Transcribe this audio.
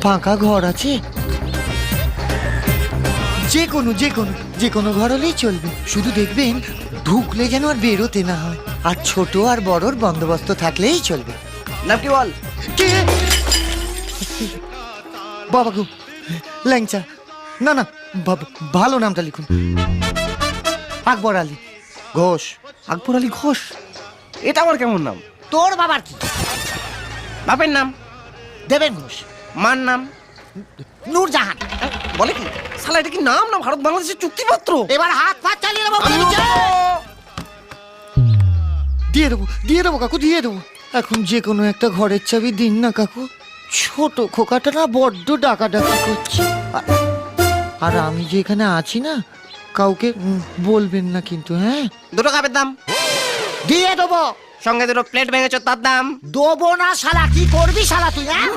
ফাঁকা ঘর আছে? যে কোনো ঘর হলেই চলবে, শুধু দেখবেন ঢুকলে যেন আর বেরোতে না হয়, আর ছোট আর বড়র বন্দোবস্ত থাকলেই চলবে। নাম কি বল? কে? বাবা গো, ল্যাংচা। না না, ভালো নামটা লিখুন। আকবর আলী ঘোষ। আকবর আলী ঘোষ? এটা আমার কেমন নাম? তোর বাবার কি? বাপের নাম দেবেন ঘোষ। মার নাম নূরজাহান। বলে কি? শালা এটা কি নাম না ভারত বাংলাদেশের চুক্তিপত্র? এবার হাত পা চালিয়ে দেবো। দিয়ে দেবো কাকু, দিয়ে দেবো। এখন যে কোনো একটা ঘরের চাবি দিন না কাকু। ছোট খোকাটা না বড্ড ডাকাডাকি করছে। আর আমি যে এখানে আছি না, কাউকে বলবেন না কিন্তু, হ্যাঁ? দুটো কাপের দাম দিয়ে দেবো। সঙ্গে দুটো প্লেট ভেঙেছ তার দাম। দেবো না শালা, কি করবি শালা তুই, হ্যাঁ?